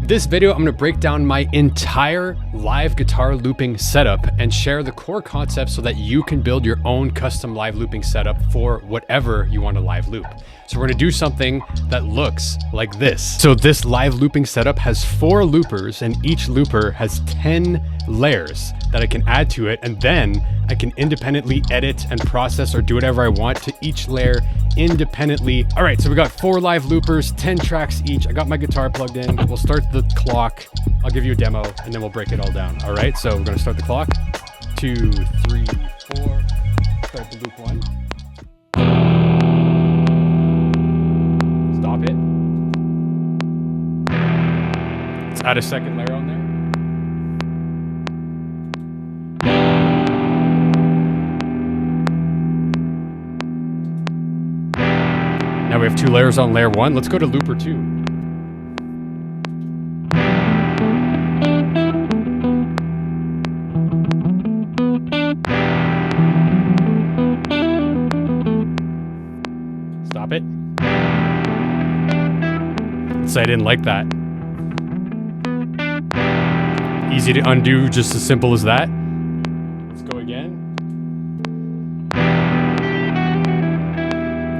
This video, I'm gonna break down my entire live guitar looping setup and share the core concepts so that you can build your own custom live looping setup for whatever you want to live loop. So we're gonna do something that looks like this. So this live looping setup has 4 loopers and each looper has 10 layers that I can add to it, and then I can independently edit and process or do whatever I want to each layer independently. All right, so we got 4 live loopers, 10 tracks each. I got my guitar plugged in. We'll start the clock. I'll give you a demo and then we'll break it all down. All right, so we're gonna start the clock. 2, 3, 4. Start the loop 1. Stop it. Let's add a second layer on there. Now we have 2 layers on layer 1. Let's go to looper 2. Stop it. Let's say I didn't like that. Easy to undo, just as simple as that. Let's go again.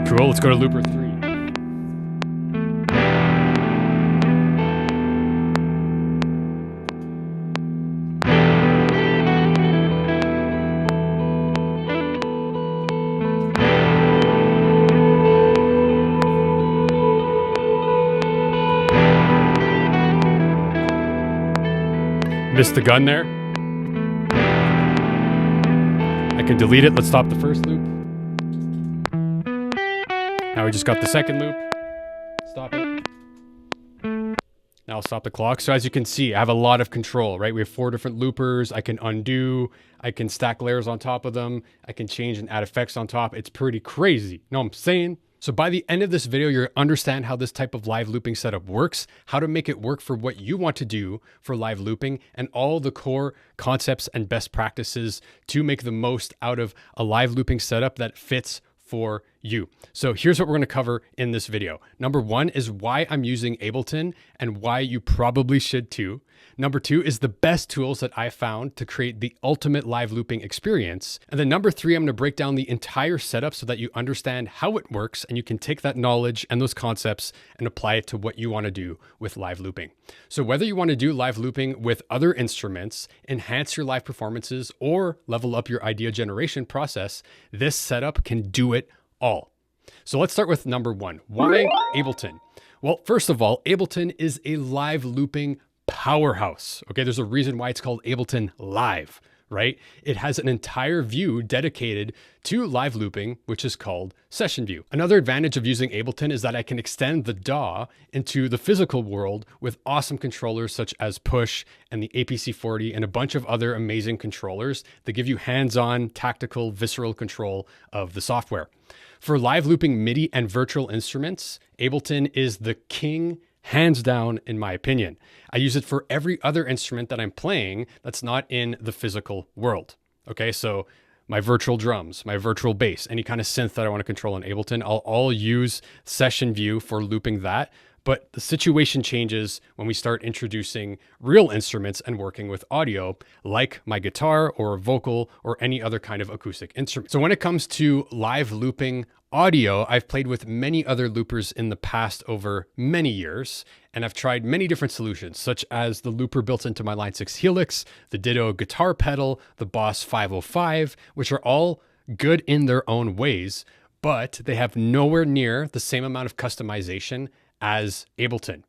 Cool, let's go to looper 3. Missed the gun there. I can delete it. Let's stop the first loop. Now we just got the second loop. Stop it. Now I'll stop the clock. So as you can see, I have a lot of control, right? We have 4 different loopers. I can undo. I can stack layers on top of them. I can change and add effects on top. It's pretty crazy. You know what I'm saying? So by the end of this video, you'll understand how this type of live looping setup works, how to make it work for what you want to do for live looping, and all the core concepts and best practices to make the most out of a live looping setup that fits for you. So here's what we're going to cover in this video. Number 1 is why I'm using Ableton and why you probably should too. Number 2 is the best tools that I found to create the ultimate live looping experience. And then number 3, I'm going to break down the entire setup so that you understand how it works and you can take that knowledge and those concepts and apply it to what you want to do with live looping. So whether you want to do live looping with other instruments, enhance your live performances, or level up your idea generation process, this setup can do it all. So let's start with number 1. Why Ableton? Well, first of all, Ableton is a live looping powerhouse. Okay, there's a reason why it's called Ableton Live, right? It has an entire view dedicated to live looping, which is called Session View. Another advantage of using Ableton is that I can extend the DAW into the physical world with awesome controllers such as Push and the APC40 and a bunch of other amazing controllers that give you hands-on, tactical, visceral control of the software. For live looping MIDI and virtual instruments, Ableton is the king, hands down, in my opinion. I use it for every other instrument that I'm playing that's not in the physical world. Okay, so my virtual drums, my virtual bass, any kind of synth that I want to control in Ableton, I'll use Session View for looping that. But the situation changes when we start introducing real instruments and working with audio, like my guitar or a vocal or any other kind of acoustic instrument. So when it comes to live looping audio, I've played with many other loopers in the past over many years, and I've tried many different solutions, such as the looper built into my Line 6 Helix, the Ditto guitar pedal, the Boss 505, which are all good in their own ways, but they have nowhere near the same amount of customization as Ableton.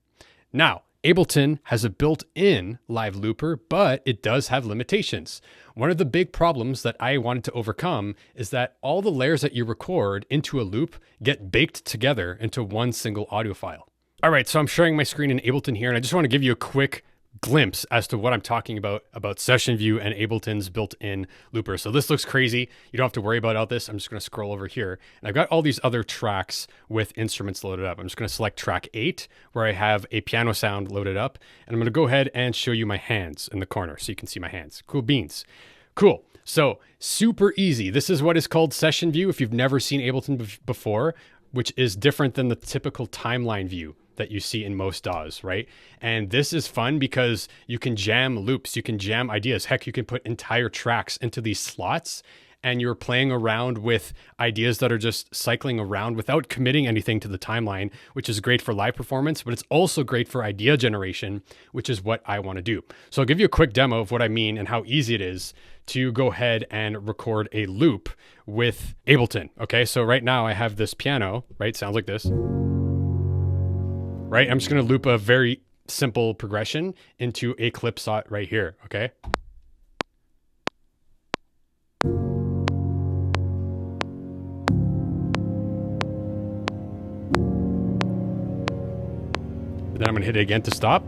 Now, Ableton has a built-in live looper, but it does have limitations. One of the big problems that I wanted to overcome is that all the layers that you record into a loop get baked together into one single audio file. All right, so I'm sharing my screen in Ableton here, and I just want to give you a quick glimpse as to what I'm talking about Session View and Ableton's built-in looper. So this looks crazy. You don't have to worry about all this. I'm just going to scroll over here. And I've got all these other tracks with instruments loaded up. I'm just going to select track 8, where I have a piano sound loaded up. And I'm going to go ahead and show you my hands in the corner so you can see my hands. Cool beans. Cool. So super easy. This is what is called Session View if you've never seen Ableton before, which is different than the typical timeline view. that you see in most DAWs, right? And this is fun because you can jam loops, you can jam ideas. Heck, you can put entire tracks into these slots, and you're playing around with ideas that are just cycling around without committing anything to the timeline, which is great for live performance, but it's also great for idea generation, which is what I want to do. So I'll give you a quick demo of what I mean and how easy it is to go ahead and record a loop with Ableton. Okay, so right now I have this piano, right? Sounds like this, right? I'm just going to loop a very simple progression into a clip slot right here, okay? Then I'm gonna hit it again to stop.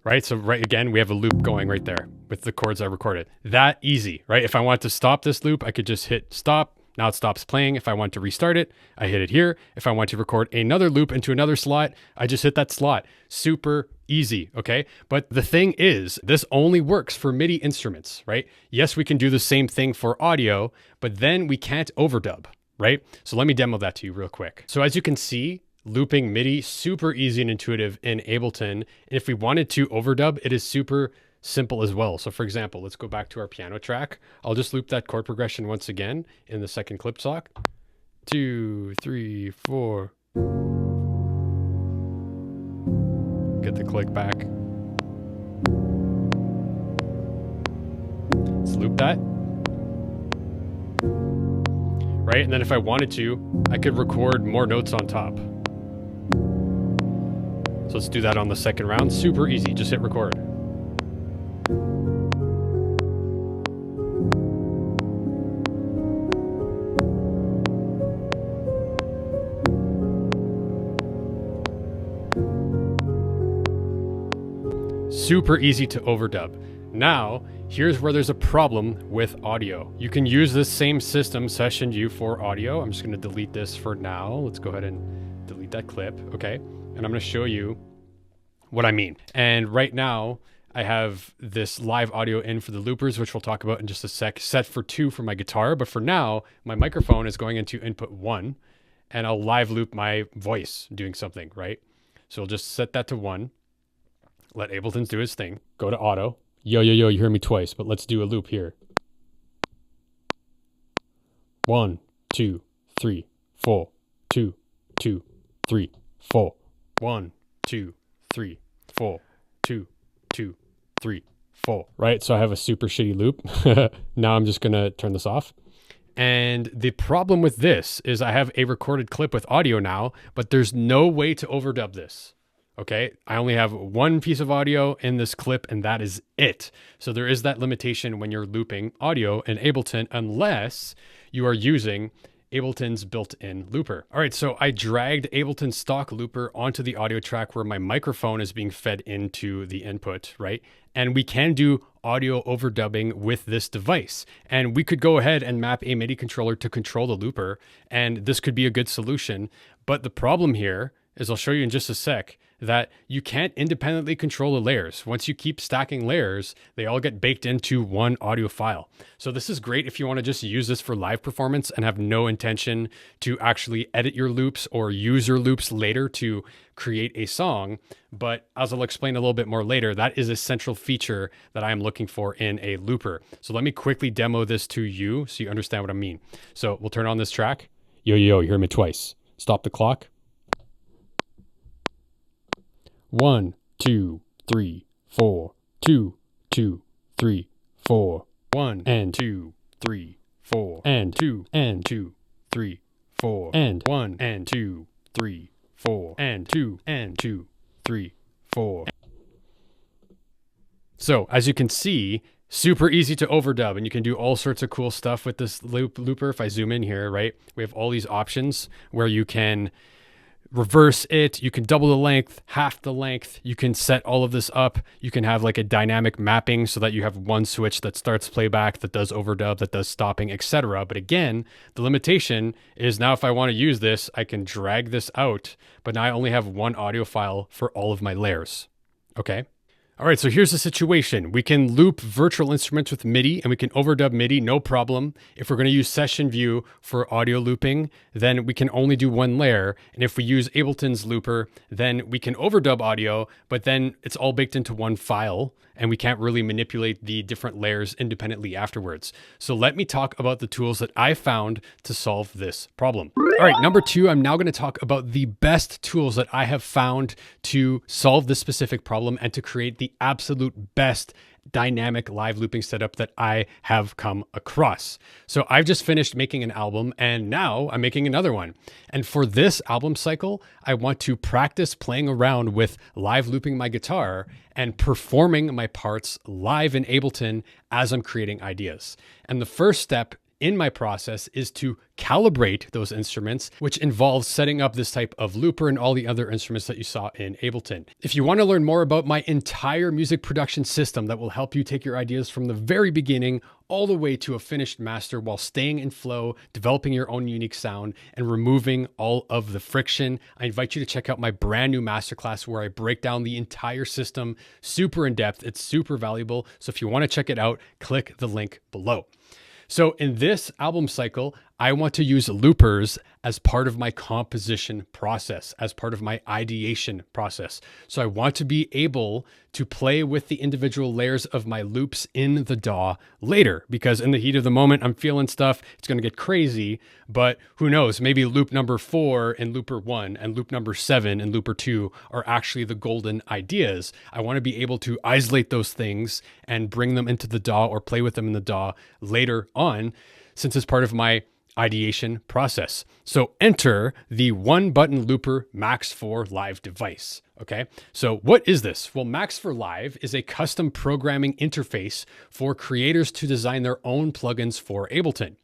Right, so again, we have a loop going right there with the chords I recorded. That easy, right? If I want to stop this loop, I could just hit stop. Now it stops playing. If I want to restart it, I hit it here. If I want to record another loop into another slot, I just hit that slot. Super easy, okay? But the thing is, this only works for MIDI instruments, right? Yes, we can do the same thing for audio, but then we can't overdub, right? So let me demo that to you real quick. So as you can see, looping MIDI, super easy and intuitive in Ableton. And if we wanted to overdub, it is super simple as well. So for example, let's go back to our piano track. I'll just loop that chord progression once again in the second clip slot. 2, 3, 4. Get the click back. Let's loop that. Right, and then if I wanted to, I could record more notes on top. So let's do that on the second round. Super easy, just hit record. Super easy to overdub. Now, here's where there's a problem with audio. You can use this same system, Session U, for audio. I'm just gonna delete this for now. Let's go ahead and delete that clip, okay? And I'm going to show you what I mean. And right now I have this live audio in for the loopers, which we'll talk about in just a sec, set for 2 for my guitar. But for now, my microphone is going into input 1, and I'll live loop my voice doing something, right? So we'll just set that to 1. Let Ableton do his thing. Go to auto. Yo, yo, yo, you hear me twice, but let's do a loop here. 1, 2, 3, 4, 2, 2, 3, 4. 1, 2, 3, 4, 2, 2, 3, 4. Right? So I have a super shitty loop. Now I'm just going to turn this off. And the problem with this is I have a recorded clip with audio now, but there's no way to overdub this. Okay? I only have one piece of audio in this clip, and that is it. So there is that limitation when you're looping audio in Ableton, unless you are using Ableton's built-in looper. All right, so I dragged Ableton's stock looper onto the audio track where my microphone is being fed into the input, right? And we can do audio overdubbing with this device. And we could go ahead and map a MIDI controller to control the looper, and this could be a good solution. But the problem here is, I'll show you in just a sec, that you can't independently control the layers. Once you keep stacking layers, they all get baked into one audio file. So this is great if you want to just use this for live performance and have no intention to actually edit your loops or use your loops later to create a song. But as I'll explain a little bit more later, that is a central feature that I am looking for in a looper. So let me quickly demo this to you so you understand what I mean. So we'll turn on this track. Yo, yo, you hear me twice. Stop the clock. 1, 2, 3, 4, 2, 2, 3, 4, 1 and 2, 3, 4 and 2 and 2, 3, 4 and 1 and 2, 3, 4 and 2 and 2, 3, 4. So as you can see, super easy to overdub, and you can do all sorts of cool stuff with this looper. If I zoom in here, right, we have all these options where you can reverse it, you can double the length, half the length, you can set all of this up. You can have like a dynamic mapping so that you have one switch that starts playback, that does overdub, that does stopping, etc. But again, the limitation is now if I want to use this, I can drag this out, but now I only have one audio file for all of my layers. Okay. All right, so here's the situation. We can loop virtual instruments with MIDI and we can overdub MIDI, no problem. If we're going to use session view for audio looping, then we can only do one layer. And if we use Ableton's looper, then we can overdub audio, but then it's all baked into one file and we can't really manipulate the different layers independently afterwards. So let me talk about the tools that I found to solve this problem. All right, number two, I'm now going to talk about the best tools that I have found to solve this specific problem and to create the absolute best dynamic live looping setup that I have come across. So I've just finished making an album and now I'm making another one. And for this album cycle, I want to practice playing around with live looping my guitar and performing my parts live in Ableton as I'm creating ideas. And the first step in my process is to calibrate those instruments, which involves setting up this type of looper and all the other instruments that you saw in Ableton. If you want to learn more about my entire music production system that will help you take your ideas from the very beginning all the way to a finished master while staying in flow, developing your own unique sound, and removing all of the friction, I invite you to check out my brand new masterclass where I break down the entire system super in depth. It's super valuable. So if you want to check it out, click the link below. So in this album cycle, I want to use loopers as part of my composition process, as part of my ideation process. So I want to be able to play with the individual layers of my loops in the DAW later, because in the heat of the moment, I'm feeling stuff, it's going to get crazy, but who knows, maybe loop number 4 in looper 1 and loop number 7 in looper 2 are actually the golden ideas. I want to be able to isolate those things and bring them into the DAW or play with them in the DAW later on, since it's part of my ideation process. So enter the one button looper Max for Live device. Okay, so what is this? Well, Max for Live is a custom programming interface for creators to design their own plugins for Ableton.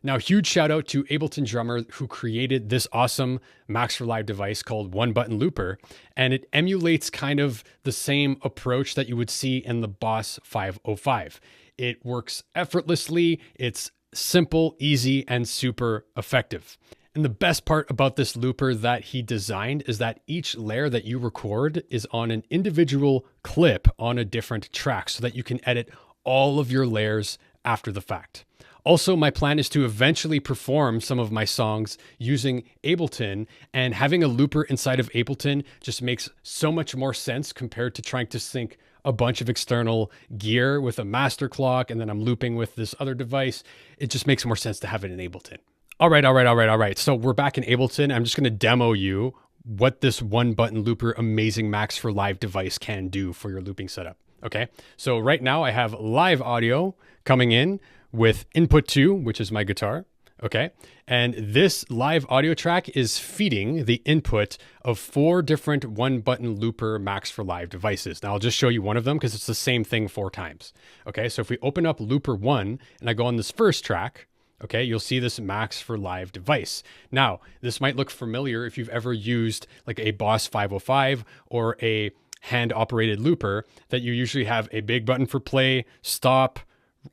Now, huge shout out to Ableton drummer who created this awesome Max for Live device called One Button Looper, and it emulates kind of the same approach that you would see in the Boss 505. It works effortlessly, it's simple, easy, and super effective. And the best part about this looper that he designed is that each layer that you record is on an individual clip on a different track so that you can edit all of your layers after the fact. Also, my plan is to eventually perform some of my songs using Ableton, and having a looper inside of Ableton just makes so much more sense compared to trying to sync a bunch of external gear with a master clock and then I'm looping with this other device. It just makes more sense to have it in Ableton. All right. So we're back in Ableton. I'm just going to demo you what this one button looper amazing Max for Live device can do for your looping setup. Okay, so right now I have live audio coming in with input 2, which is my guitar. Okay, and this live audio track is feeding the input of 4 different one button looper Max for Live devices. Now I'll just show you one of them because it's the same thing 4 times. Okay, so if we open up looper 1 and I go on this first track, okay, you'll see this Max for Live device. Now, this might look familiar if you've ever used like a Boss 505 or a hand operated looper, that you usually have a big button for play, stop,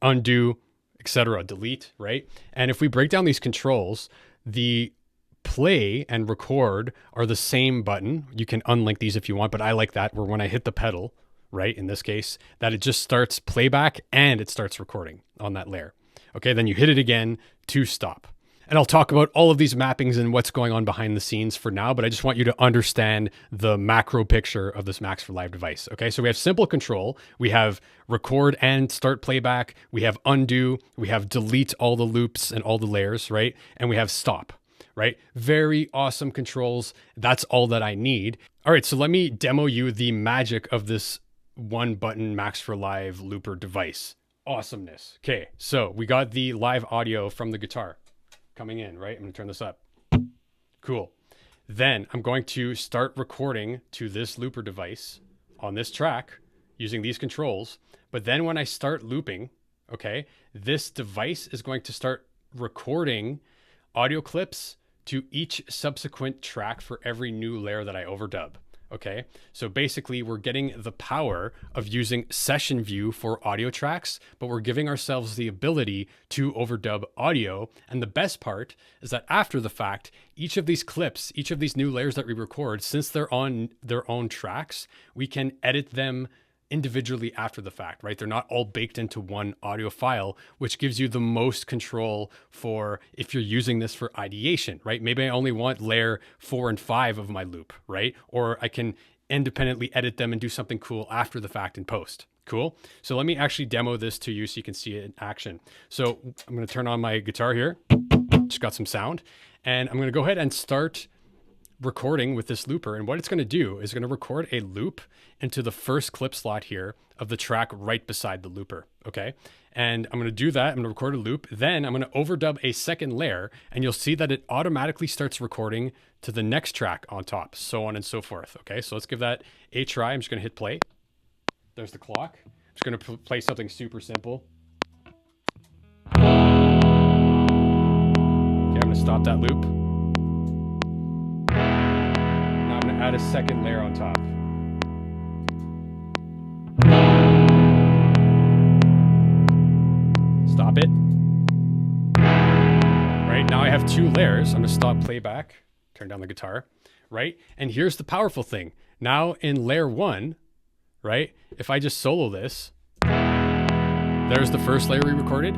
undo, etc., delete, right? And if we break down these controls, the play and record are the same button. You can unlink these if you want, but I like that, where when I hit the pedal, right, in this case, that it just starts playback and it starts recording on that layer. Okay, then you hit it again to stop. And I'll talk about all of these mappings and what's going on behind the scenes for now, but I just want you to understand the macro picture of this Max for Live device. Okay, so we have simple control. We have record and start playback. We have undo. We have delete all the loops and all the layers, right? And we have stop, right? Very awesome controls. That's all that I need. All right, so let me demo you the magic of this one button Max for Live looper device. Awesomeness. Okay, so we got the live audio from the guitar coming in, right? I'm going to turn this up. Cool. Then I'm going to start recording to this looper device on this track using these controls. But then when I start looping, okay, this device is going to start recording audio clips to each subsequent track for every new layer that I overdub. Okay, so basically we're getting the power of using session view for audio tracks, but we're giving ourselves the ability to overdub audio. And the best part is that after the fact, each of these clips, each of these new layers that we record, since they're on their own tracks, we can edit them individually after the fact, right? They're not all baked into one audio file, which gives you the most control for if you're using this for ideation, right? Maybe I only want layer 4 and 5 of my loop, right? Or I can independently edit them and do something cool after the fact in post. Cool. So let me actually demo this to you so you can see it in action. So I'm going to turn on my guitar here. Just got some sound. And I'm going to go ahead and start recording with this looper. And what it's going to do is going to record a loop into the first clip slot here of the track right beside the looper. Okay. And I'm going to do that. I'm going to record a loop. Then I'm going to overdub a second layer, and you'll see that it automatically starts recording to the next track on top, so on and so forth. Okay. So let's give that a try. I'm just going to hit play. There's the clock. I'm just going to play something super simple. Okay. I'm going to stop that loop. Add a second layer on top. Stop it. Right, now I have 2 layers. I'm gonna stop playback, turn down the guitar, right? And here's the powerful thing. Now in layer 1, right, if I just solo this, there's the first layer we recorded,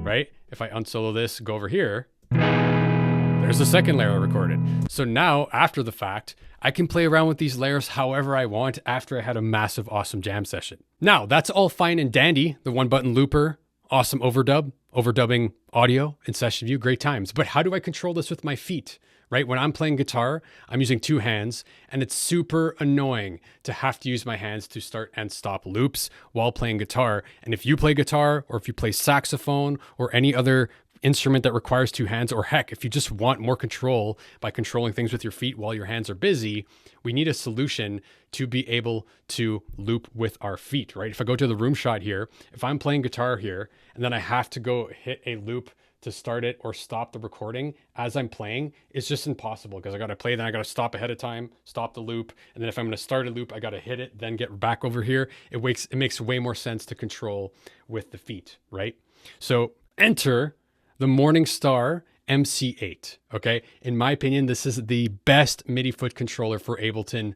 right? If I unsolo this, go over here, there's the second layer I recorded. So now, after the fact, I can play around with these layers however I want after I had a massive, awesome jam session. Now, that's all fine and dandy. The 1-button looper, awesome overdubbing audio in session view, great times. But how do I control this with my feet, right? When I'm playing guitar, I'm using 2 hands, and it's super annoying to have to use my hands to start and stop loops while playing guitar. And if you play guitar, or if you play saxophone, or any other instrument that requires 2 hands, or heck, if you just want more control by controlling things with your feet while your hands are busy, we need a solution to be able to loop with our feet, right? If I go to the room shot here, if I'm playing guitar here, and then I have to go hit a loop to start it or stop the recording as I'm playing, it's just impossible, because I got to play, then I got to stop ahead of time, stop the loop. And then if I'm going to start a loop, I got to hit it, then get back over here. It makes way more sense to control with the feet, right? So enter the Morningstar MC8, okay? In my opinion, this is the best MIDI foot controller for Ableton,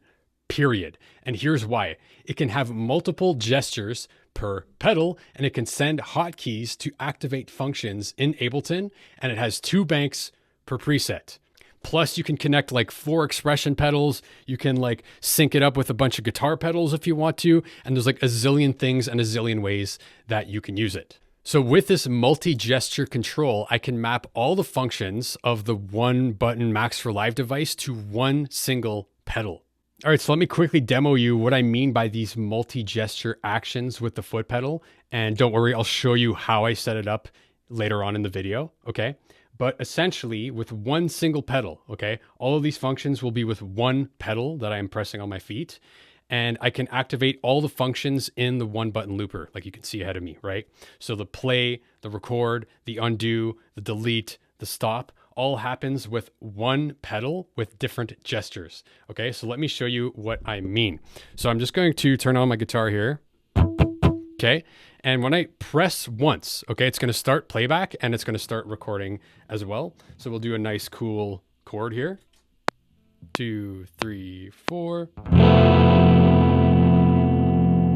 period. And here's why. It can have multiple gestures per pedal, and it can send hotkeys to activate functions in Ableton, and it has 2 banks per preset. Plus, you can connect like 4 expression pedals. You can like sync it up with a bunch of guitar pedals if you want to, and there's like a zillion things and a zillion ways that you can use it. So with this multi-gesture control, I can map all the functions of the 1-button Max for Live device to one single pedal. All right, so let me quickly demo you what I mean by these multi-gesture actions with the foot pedal. And don't worry, I'll show you how I set it up later on in the video, okay? But essentially, with one single pedal, okay, all of these functions will be with one pedal that I'm pressing on my feet. And I can activate all the functions in the 1-button looper, like you can see ahead of me, right? So the play, the record, the undo, the delete, the stop, all happens with one pedal with different gestures. Okay, so let me show you what I mean. So I'm just going to turn on my guitar here. Okay, and when I press once, okay, it's going to start playback and it's going to start recording as well. So we'll do a nice cool chord here. 2, 3, 4.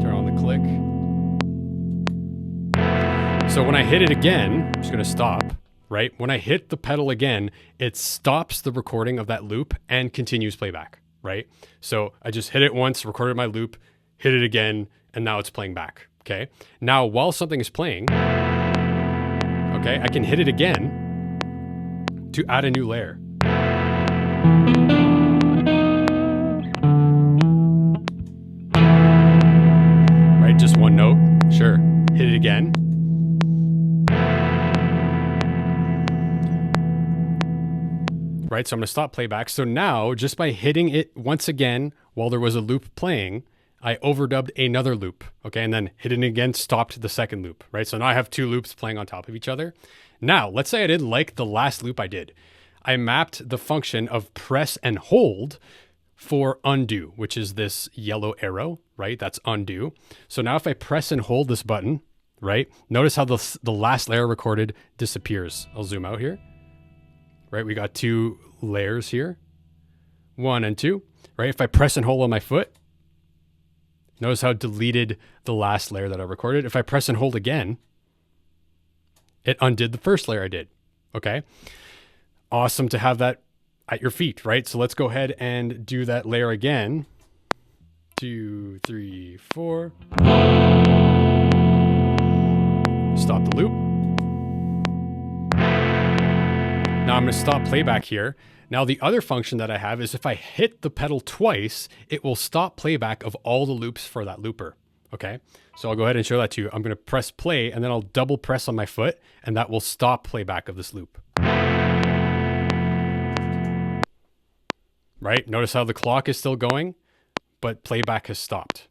Turn on the click. So when I hit it again, I'm just going to stop, right? When I hit the pedal again, it stops the recording of that loop and continues playback, right? So I just hit it once, recorded my loop, hit it again, and now it's playing back, okay? Now, while something is playing, okay, I can hit it again to add a new layer. Right, just one note, sure. Hit it again. Right, so I'm gonna stop playback. So now, just by hitting it once again while there was a loop playing, I overdubbed another loop, okay? And then hitting it again, stopped the second loop, right? So now I have two loops playing on top of each other. Now, let's say I didn't like the last loop I did. I mapped the function of press and hold for undo, which is this yellow arrow, right? That's undo. So now if I press and hold this button, right? Notice how the last layer recorded disappears. I'll zoom out here. Right, we got two layers here, 1 and 2, right? If I press and hold on my foot, Notice how it deleted the last layer that I recorded. If I press and hold again, it undid the first layer I did. Okay. Awesome to have that at your feet, right? So let's go ahead and do that layer again. 2, 3, 4. Stop the loop. Now I'm going to stop playback here. Now the other function that I have is if I hit the pedal twice, it will stop playback of all the loops for that looper. Okay, so I'll go ahead and show that to you. I'm going to press play and then I'll double press on my foot and that will stop playback of this loop. Right? Notice how the clock is still going, but playback has stopped.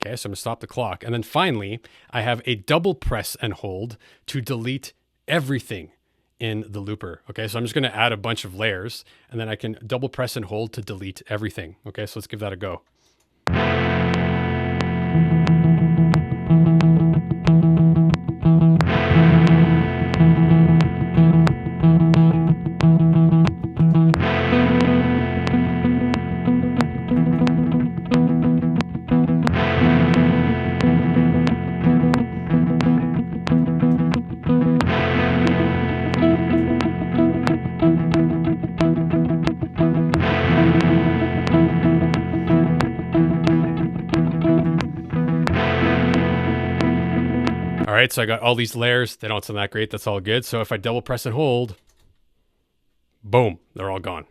Okay, so I'm going to stop the clock. And then finally, I have a double press and hold to delete everything in the looper. Okay, so I'm just going to add a bunch of layers and then I can double press and hold to delete everything. Okay, so let's give that a go. All right, so I got all these layers. They don't sound that great. That's all good. So if I double press and hold, boom, they're all gone.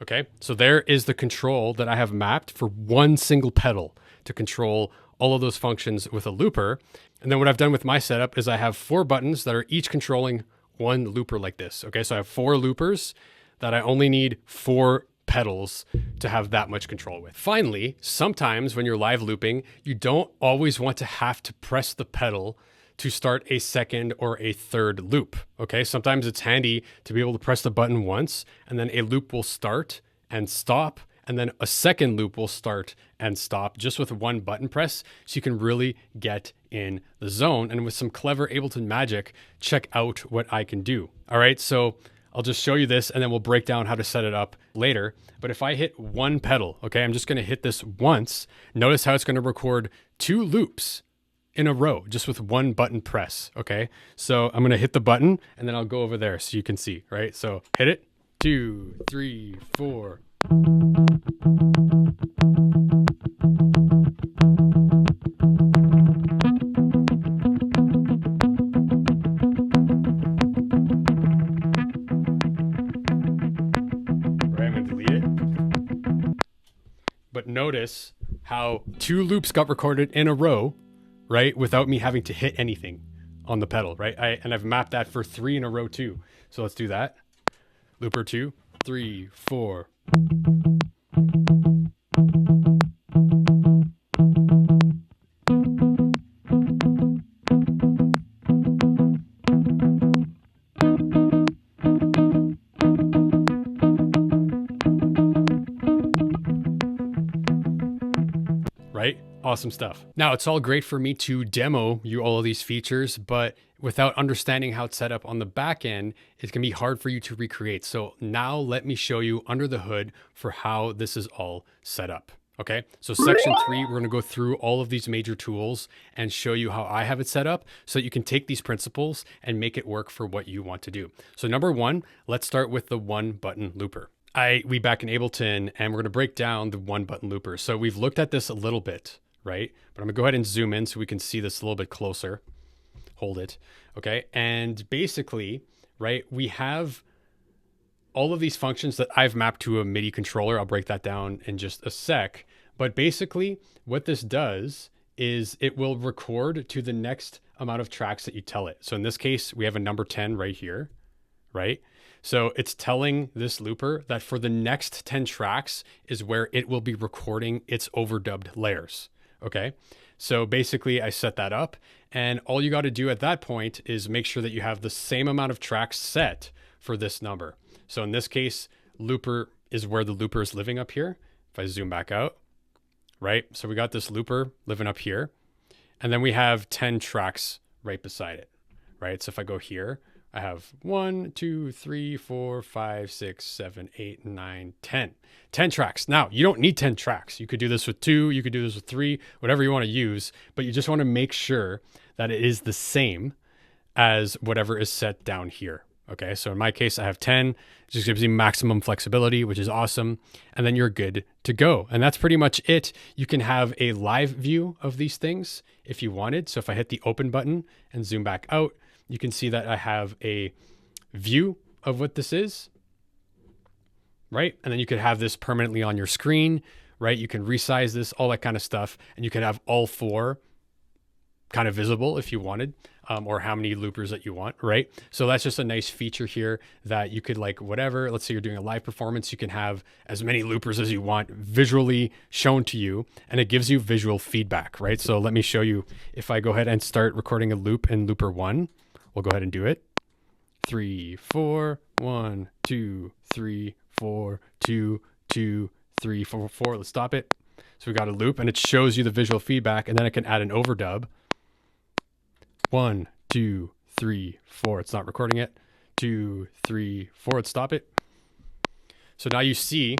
Okay, so there is the control that I have mapped for one single pedal to control all of those functions with a looper. And then what I've done with my setup is I have 4 buttons that are each controlling one looper like this. Okay, so I have 4 loopers that I only need 4 pedals to have that much control with. Finally, sometimes when you're live looping, you don't always want to have to press the pedal to start a second or a third loop. Okay, sometimes it's handy to be able to press the button once and then a loop will start and stop and then a second loop will start and stop just with one button press, so you can really get in the zone. And with some clever Ableton magic, check out what I can do. All right, so I'll just show you this and then we'll break down how to set it up later. But if I hit one pedal, okay, I'm just going to hit this once. Notice how it's going to record 2 loops in a row just with one button press. Okay, so I'm going to hit the button and then I'll go over there so you can see, right? So hit it, 2, 3, 4. But notice how 2 loops got recorded in a row, right? Without me having to hit anything on the pedal, right? And I've mapped that for 3 in a row too. So let's do that. Looper 2, 3, 4. Right? Awesome stuff. Now, it's all great for me to demo you all of these features, but without understanding how it's set up on the back end, it can be hard for you to recreate. So now let me show you under the hood for how this is all set up. Okay, so section 3, we're going to go through all of these major tools and show you how I have it set up so that you can take these principles and make it work for what you want to do. So number 1, let's start with the 1 button looper. We back in Ableton and we're going to break down the 1 button looper. So we've looked at this a little bit, right? But I'm gonna go ahead and zoom in so we can see this a little bit closer. Hold it, okay? And basically, right, we have all of these functions that I've mapped to a MIDI controller. I'll break that down in just a sec. But basically what this does is it will record to the next amount of tracks that you tell it. So in this case, we have a number 10 right here, right? So it's telling this looper that for the next 10 tracks is where it will be recording its overdubbed layers, okay? So basically I set that up and all you got to do at that point is make sure that you have the same amount of tracks set for this number. So in this case, looper is where the looper is living up here. If I zoom back out, right? So we got this looper living up here and then we have 10 tracks right beside it, right? So if I go here, I have 1, 2, 3, 4, 5, 6, 7, 8, 9, 10. 10 tracks. Now, you don't need 10 tracks. You could do this with 2, you could do this with 3, whatever you want to use, but you just want to make sure that it is the same as whatever is set down here. Okay, so in my case, I have 10. It just gives you maximum flexibility, which is awesome. And then you're good to go. And that's pretty much it. You can have a live view of these things if you wanted. So if I hit the open button and zoom back out, you can see that I have a view of what this is, right? And then you could have this permanently on your screen, right? You can resize this, all that kind of stuff. And you can have all 4 kind of visible if you wanted, or how many loopers that you want, right? So that's just a nice feature here that you could like whatever, let's say you're doing a live performance, you can have as many loopers as you want visually shown to you, and it gives you visual feedback, right? So let me show you. If I go ahead and start recording a loop in looper 1, we'll go ahead and do it. 3, 4, 1, 2, 3, 4, 2, 2, 3, 4, 4. Let's stop it. So we got a loop and it shows you the visual feedback, and then I can add an overdub. 1, 2, 3, 4. It's not recording it. 2, 3, 4. Let's stop it. So now you see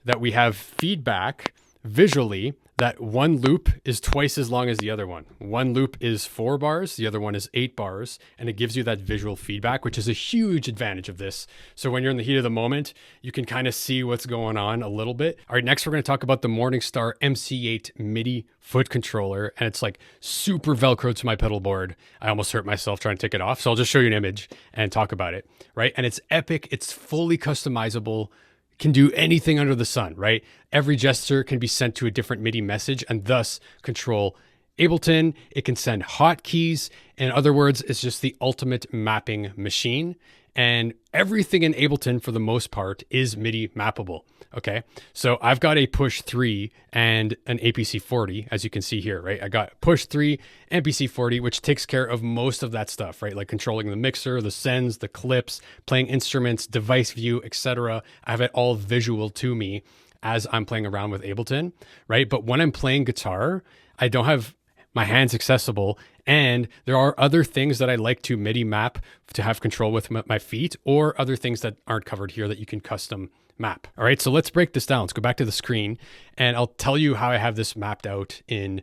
that we have feedback visually that one loop is twice as long as the other one. One loop is 4 bars, the other one is 8 bars, and it gives you that visual feedback, which is a huge advantage of this. So when you're in the heat of the moment, you can kind of see what's going on a little bit. All right, next we're going to talk about the Morningstar MC8 MIDI foot controller, and it's like super Velcro to my pedal board. I almost hurt myself trying to take it off, so I'll just show you an image and talk about it, right? And it's epic, it's fully customizable, can do anything under the sun, right? Every gesture can be sent to a different MIDI message and thus control Ableton. It can send hotkeys. In other words, it's just the ultimate mapping machine. And everything in Ableton, for the most part, is MIDI mappable. Okay, so I've got a push 3 and an APC 40, as you can see here, right? I got push 3, APC 40, which takes care of most of that stuff, right? Like controlling the mixer, the sends, the clips, playing instruments, device view, etc. I have it all visual to me as I'm playing around with Ableton, right? But when I'm playing guitar, I don't have my hands accessible, and there are other things that I like to MIDI map to have control with my feet, or other things that aren't covered here that you can custom map. All right, so let's break this down. Let's go back to the screen and I'll tell you how I have this mapped out in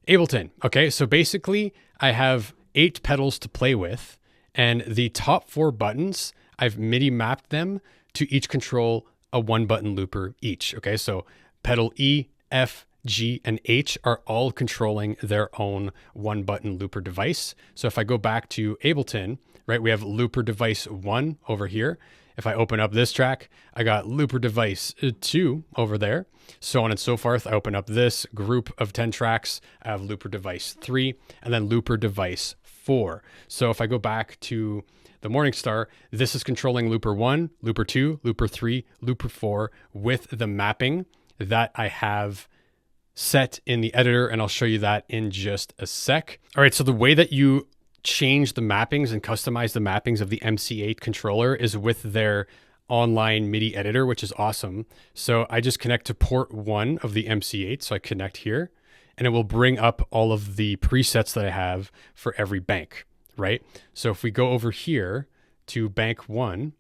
Ableton. Okay, so basically I have 8 pedals to play with, and the top 4 buttons, I've MIDI mapped them to each control a 1-button looper each. Okay, so pedal E, F, G, and H are all controlling their own 1-button looper device. So if I go back to Ableton, right, we have looper device 1 over here. If I open up this track, I got looper device 2 over there, so on and so forth. I open up this group of 10 tracks, I have looper device 3, and then looper device 4. So if I go back to the Morningstar, this is controlling looper 1, looper 2, looper 3, looper 4 with the mapping that I have set in the editor, and I'll show you that in just a sec. All right, so the way that you change the mappings and customize the mappings of the MC8 controller is with their online MIDI editor, which is awesome. So I just connect to port 1 of the MC8. So I connect here, and it will bring up all of the presets that I have for every bank, right? So if we go over here to bank 1,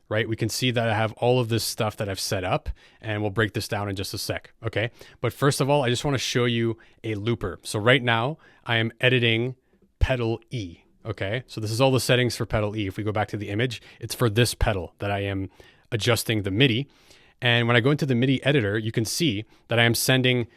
right, we can see that I have all of this stuff that I've set up, and we'll break this down in just a sec, okay? But first of all, I just want to show you a looper. So right now I am editing pedal E, okay? So this is all the settings for pedal E. If we go back to the image, it's for this pedal that I am adjusting the MIDI. And when I go into the MIDI editor, you can see that I am sending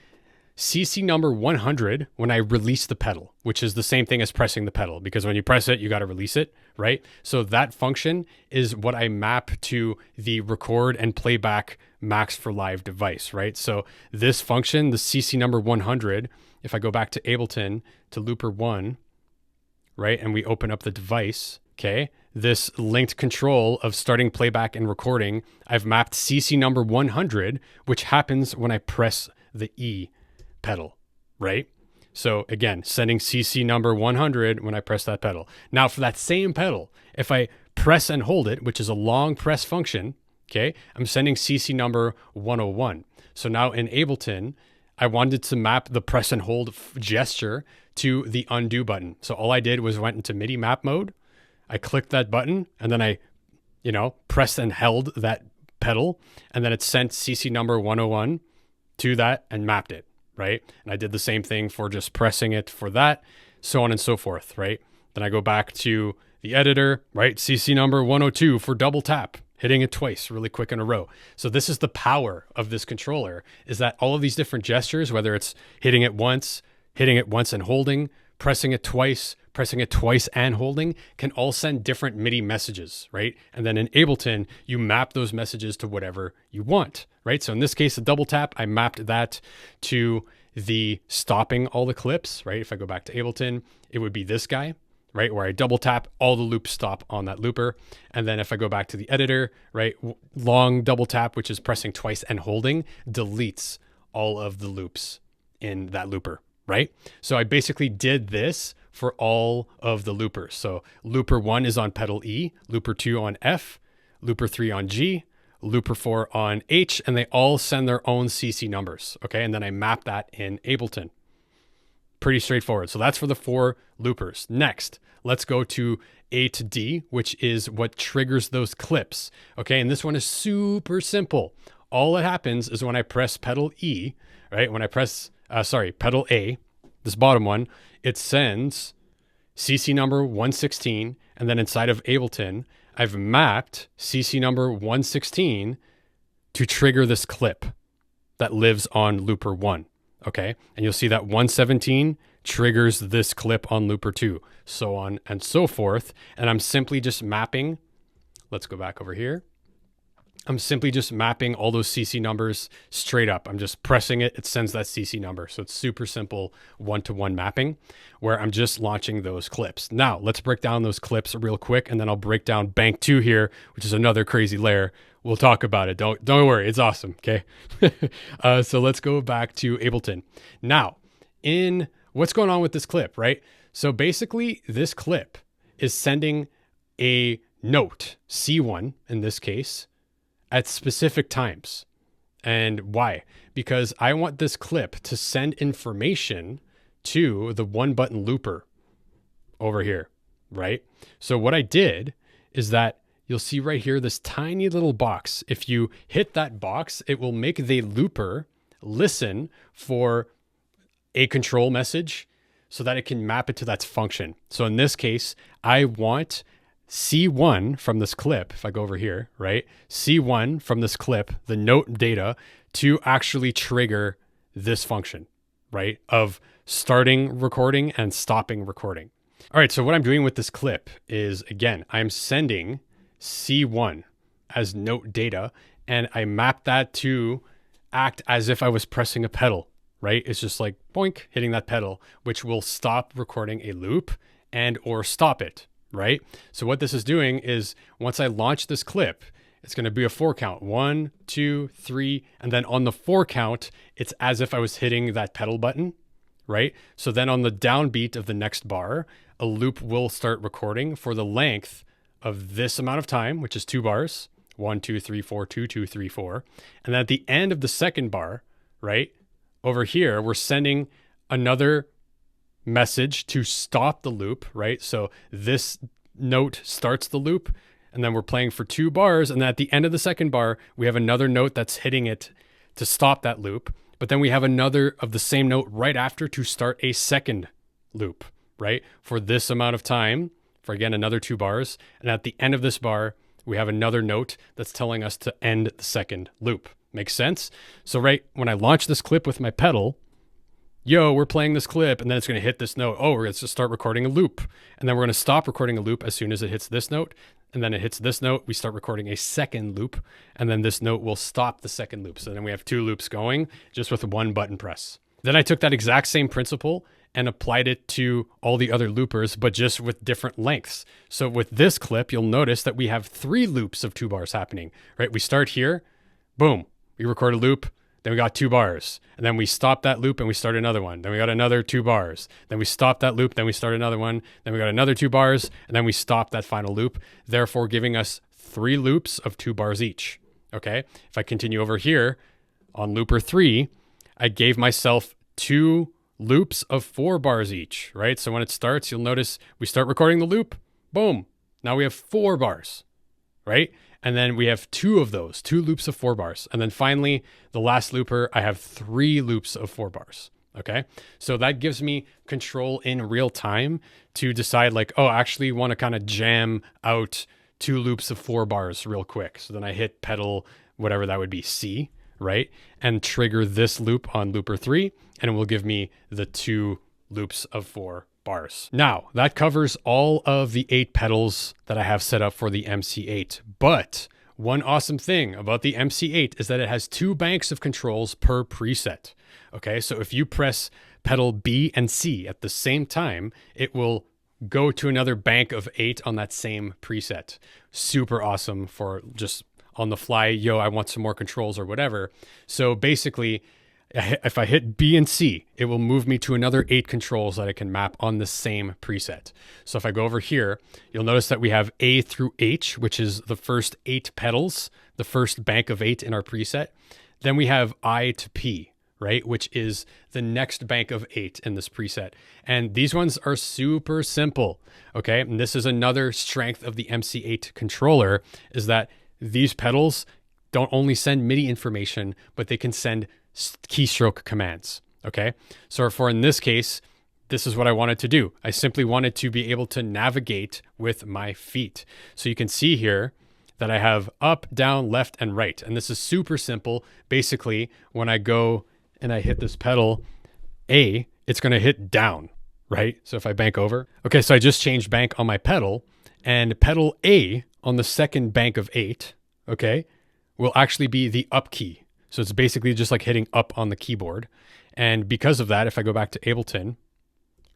CC number 100 when I release the pedal, which is the same thing as pressing the pedal, because when you press it, you got to release it, right? So that function is what I map to the record and playback max for live device, right? So this function, the CC number 100, if I go back to Ableton to looper 1, right, and we open up the device, okay, this linked control of starting playback and recording, I've mapped CC number 100, which happens when I press the E pedal, right? So again, sending CC number 100 when I press that pedal. Now for that same pedal, if I press and hold it, which is a long press function, okay, I'm sending CC number 101. So now in Ableton, I wanted to map the press and hold gesture to the undo button. So all I did was went into MIDI map mode. I clicked that button, and then I, pressed and held that pedal, and then it sent CC number 101 to that and mapped it, right? And I did the same thing for just pressing it for that, so on and so forth, right? Then I go back to the editor, right? CC number 102 for double tap, hitting it twice really quick in a row. So this is the power of this controller, is that all of these different gestures, whether it's hitting it once and holding, pressing it twice and holding, can all send different MIDI messages, right? And then in Ableton, you map those messages to whatever you want, right? So in this case, the double tap, I mapped that to the stopping all the clips, right? If I go back to Ableton, it would be this guy, right? Where I double tap, all the loops stop on that looper. And then if I go back to the editor, right? Long double tap, which is pressing twice and holding, deletes all of the loops in that looper, right? So I basically did this for all of the loopers. So looper 1 is on pedal E, looper 2 on F, looper 3 on G, looper 4 on H, and they all send their own CC numbers, okay? And then I map that in Ableton. Pretty straightforward. So that's for the 4 loopers. Next, let's go to A to D, which is what triggers those clips, okay? And this one is super simple. All that happens is when I press pedal E, right? When I press, pedal A, this bottom one, it sends CC number 116, and then inside of Ableton, I've mapped CC number 116 to trigger this clip that lives on looper 1, okay? And you'll see that 117 triggers this clip on looper 2, so on and so forth. And I'm simply just mapping, let's go back over here. I'm simply just mapping all those CC numbers straight up. I'm just pressing it, it sends that CC number. So it's super simple one-to-one mapping where I'm just launching those clips. Now let's break down those clips real quick, and then I'll break down bank 2 here, which is another crazy layer. We'll talk about it. Don't worry, it's awesome, okay? So let's go back to Ableton. Now, in what's going on with this clip, right? So basically this clip is sending a note, C1 in this case, at specific times. And why? Because I want this clip to send information to the 1-button looper over here, right? So what I did is that you'll see right here, this tiny little box. If you hit that box, it will make the looper listen for a control message so that it can map it to that function. So in this case, I want C1 from this clip, if I go over here, right? C1 from this clip, the note data, to actually trigger this function, right? Of starting recording and stopping recording. All right, so what I'm doing with this clip is, again, I'm sending C1 as note data, and I map that to act as if I was pressing a pedal, right? It's just like boink, hitting that pedal, which will stop recording a loop and or stop it, right? So what this is doing is once I launch this clip, it's going to be a 4 count, 1, 2, 3. And then on the 4 count, it's as if I was hitting that pedal button, right? So then on the downbeat of the next bar, a loop will start recording for the length of this amount of time, which is 2 bars, 1, 2, 3, 4, 2, 2, 3, 4. And then at the end of the second bar, right over here, we're sending another message to stop the loop, right? So this note starts the loop, and then we're playing for 2 bars. And then at the end of the second bar, we have another note that's hitting it to stop that loop. But then we have another of the same note right after to start a second loop, right? For this amount of time, for again, another 2 bars. And at the end of this bar, we have another note that's telling us to end the second loop. Makes sense? So right when I launch this clip with my pedal, yo, we're playing this clip, and then it's going to hit this note. Oh, we're going to start recording a loop. And then we're going to stop recording a loop as soon as it hits this note. And then it hits this note, we start recording a second loop, and then this note will stop the second loop. So then we have 2 loops going just with 1 button press. Then I took that exact same principle and applied it to all the other loopers, but just with different lengths. So with this clip, you'll notice that we have 3 loops of 2 bars happening, right? We start here, boom, we record a loop, then we got 2 bars, and then we stop that loop and we start another one. Then we got another 2 bars. Then we stop that loop, then we start another one. Then we got another 2 bars, and then we stop that final loop, therefore giving us 3 loops of 2 bars each, okay? If I continue over here on looper 3, I gave myself 2 loops of 4 bars each, right? So when it starts, you'll notice we start recording the loop, boom. Now we have 4 bars, right? And then we have 2 of those, 2 loops of 4 bars. And then finally, the last looper, I have 3 loops of 4 bars. Okay. So that gives me control in real time to decide like, oh, I actually want to kind of jam out 2 loops of 4 bars real quick. So then I hit pedal, whatever that would be, C, right? And trigger this loop on looper 3, and it will give me the 2 loops of 4 bars. Now, that covers all of the 8 pedals that I have set up for the MC8. But one awesome thing about the MC8 is that it has 2 banks of controls per preset. Okay, so if you press pedal B and C at the same time, it will go to another bank of 8 on that same preset. Super awesome for just on the fly, yo, I want some more controls or whatever. So basically, if I hit B and C, it will move me to another 8 controls that I can map on the same preset. So if I go over here, you'll notice that we have A through H, which is the first 8 pedals, the first bank of 8 in our preset. Then we have I to P, right? Which is the next bank of 8 in this preset. And these ones are super simple, okay? And this is another strength of the MC8 controller, is that these pedals don't only send MIDI information, but they can send keystroke commands, okay? So for in this case, this is what I wanted to do. I simply wanted to be able to navigate with my feet. So you can see here that I have up, down, left, and right. And this is super simple. Basically, when I go and I hit this pedal A, it's going to hit down, right? So if I bank over, okay, so I just changed bank on my pedal, and pedal A on the second bank of 8, okay, will actually be the up key. So it's basically just like hitting up on the keyboard. And because of that, if I go back to Ableton,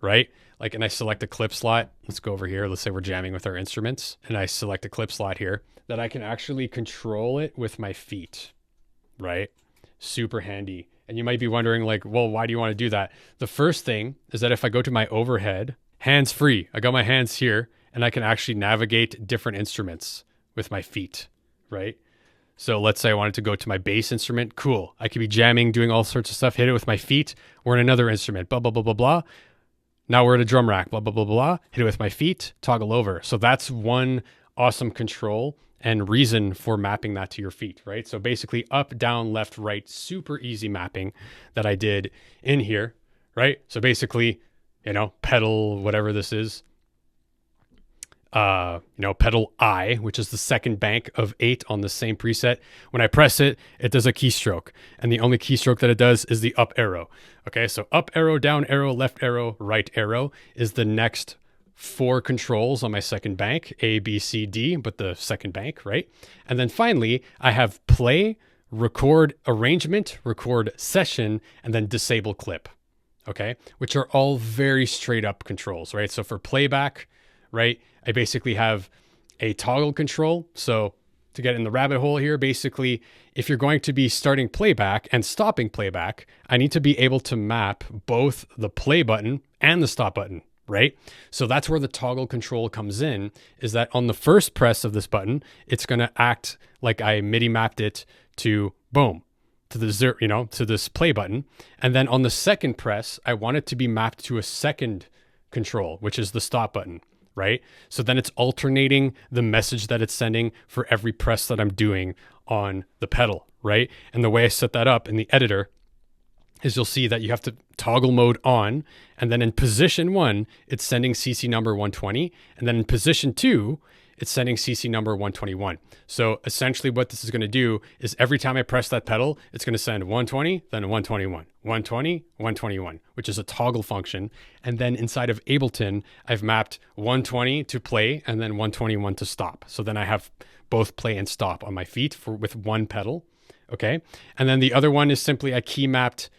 right, like, and I select a clip slot, let's go over here. Let's say we're jamming with our instruments, and I select a clip slot here, that I can actually control it with my feet, right? Super handy. And you might be wondering like, well, why do you want to do that? The first thing is that if I go to my overhead, hands free, I got my hands here, and I can actually navigate different instruments with my feet, right? So let's say I wanted to go to my bass instrument. Cool. I could be jamming, doing all sorts of stuff, hit it with my feet. We're in another instrument, blah, blah, blah, blah, blah. Now we're at a drum rack, blah, blah, blah, blah. Hit it with my feet, toggle over. So that's one awesome control and reason for mapping that to your feet, right? So basically up, down, left, right, super easy mapping that I did in here, right? So basically, you know, pedal, whatever this is, pedal I, which is the second bank of 8 on the same preset. When I press it, it does a keystroke. And the only keystroke that it does is the up arrow. Okay, so up arrow, down arrow, left arrow, right arrow is the next 4 controls on my second bank, A, B, C, D, but the second bank, right? And then finally, I have play, record arrangement, record session, and then disable clip, okay? Which are all very straight up controls, right? So for playback, right, I basically have a toggle control. So to get in the rabbit hole here, basically, if you're going to be starting playback and stopping playback, I need to be able to map both the play button and the stop button, right? So that's where the toggle control comes in, is that on the first press of this button, it's going to act like I MIDI mapped it to boom, to the zero, to this play button. And then on the second press, I want it to be mapped to a second control, which is the stop button, right? So then it's alternating the message that it's sending for every press that I'm doing on the pedal, right? And the way I set that up in the editor is you'll see that you have to toggle mode on, and then in position 1, it's sending CC number 120, and then in position 2, it's sending CC number 121. So essentially what this is going to do is every time I press that pedal, it's going to send 120, then 121, 120, 121, which is a toggle function. And then inside of Ableton, I've mapped 120 to play and then 121 to stop. So then I have both play and stop on my feet with one pedal. Okay. And then the other one is simply I key mapped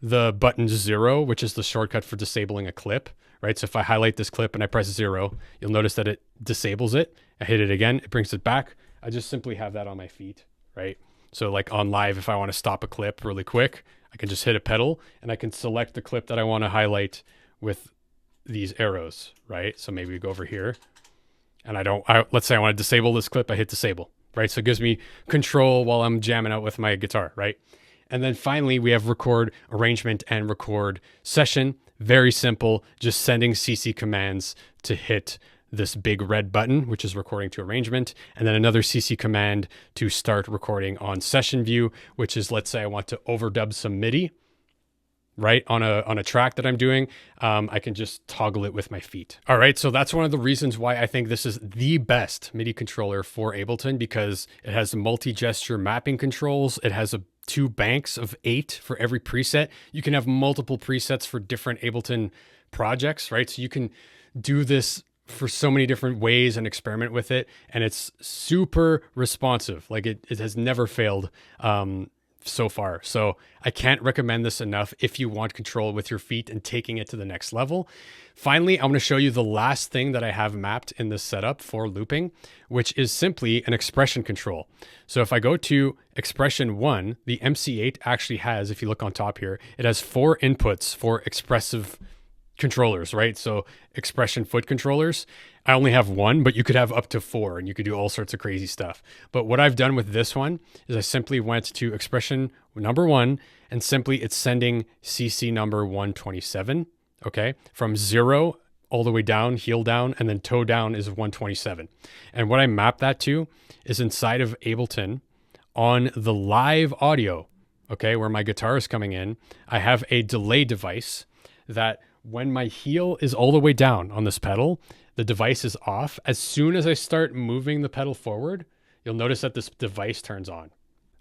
the button 0, which is the shortcut for disabling a clip, right? So if I highlight this clip and I press 0, you'll notice that it disables it. I hit it again, it brings it back. I just simply have that on my feet, right? So like on live, if I want to stop a clip really quick, I can just hit a pedal and I can select the clip that I want to highlight with these arrows, right? So maybe we go over here and let's say I want to disable this clip, I hit disable, right? So it gives me control while I'm jamming out with my guitar, right? And then finally, we have record arrangement and record session. Very simple, just sending CC commands to hit this big red button, which is recording to arrangement, and then another CC command to start recording on session view, which is, let's say I want to overdub some MIDI, right, on a track that I'm doing, I can just toggle it with my feet. All right, so that's one of the reasons why I think this is the best MIDI controller for Ableton, because it has multi-gesture mapping controls. It has 2 banks of 8 for every preset. You can have multiple presets for different Ableton projects, right? So you can do this for so many different ways and experiment with it. And it's super responsive. Like it has never failed so far. So I can't recommend this enough if you want control with your feet and taking it to the next level. Finally, I'm going to show you the last thing that I have mapped in this setup for looping, which is simply an expression control. So if I go to expression 1, the MC8 actually has, if you look on top here, it has 4 inputs for expressive controllers, right? So expression foot controllers. I only have 1, but you could have up to 4 and you could do all sorts of crazy stuff. But what I've done with this one is I simply went to expression number 1 and simply it's sending CC number 127, okay? From 0 all the way down, heel down, and then toe down is 127. And what I map that to is inside of Ableton on the live audio, okay, where my guitar is coming in, I have a delay device that when my heel is all the way down on this pedal, the device is off. As soon as I start moving the pedal forward, you'll notice that this device turns on.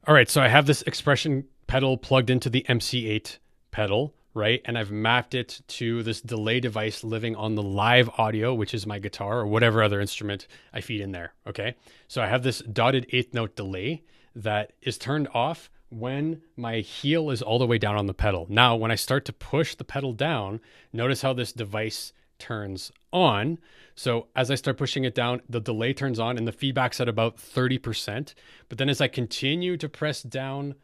All right, so I have this expression pedal plugged into the MC8 pedal, right? And I've mapped it to this delay device living on the live audio, which is my guitar or whatever other instrument I feed in there, okay? So I have this dotted 8th note delay that is turned off when my heel is all the way down on the pedal. Now, when I start to push the pedal down, notice how this device turns on. So as I start pushing it down, the delay turns on and the feedback's at about 30%. But then as I continue to press down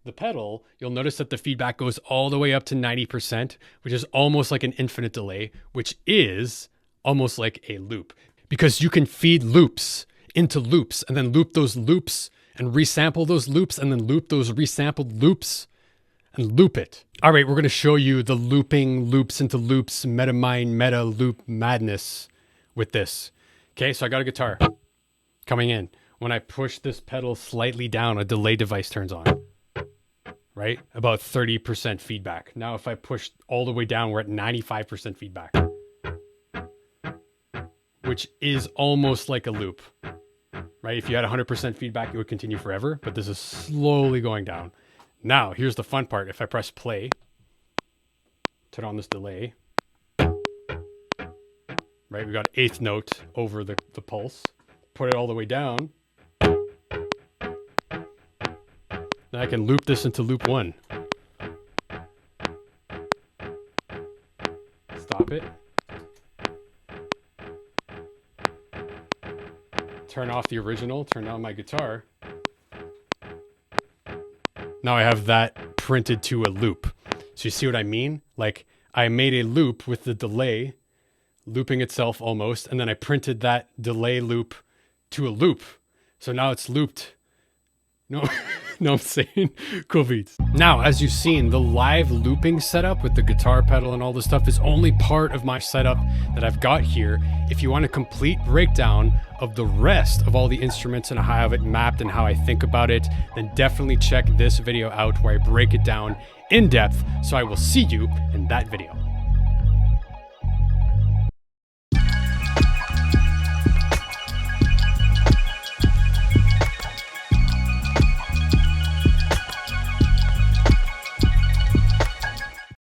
the pedal, you'll notice that the feedback goes all the way up to 90%, which is almost like an infinite delay, which is almost like a loop. Because you can feed loops into loops and then loop those loops and resample those loops and then loop those resampled loops and loop it. All right, we're going to show you the looping loops into loops, metamind, meta loop madness with this. Okay, so I got a guitar coming in. When I push this pedal slightly down, a delay device turns on, right? About 30% feedback. Now, if I push all the way down, we're at 95% feedback, which is almost like a loop. Right? If you had 100% feedback, it would continue forever, but this is slowly going down. Now, here's the fun part. If I press play, turn on this delay, right? We got 8th note over the pulse, put it all the way down. Then I can loop this into loop 1. Stop it. Turn off the original, turn on my guitar. Now I have that printed to a loop. So you see what I mean? Like I made a loop with the delay looping itself almost, and then I printed that delay loop to a loop. So now it's looped. No, no, I'm saying cool beats. Now, as you've seen, the live looping setup with the guitar pedal and all this stuff is only part of my setup that I've got here. If you want a complete breakdown of the rest of all the instruments and how I have it mapped and how I think about it, then definitely check this video out where I break it down in depth. So I will see you in that video.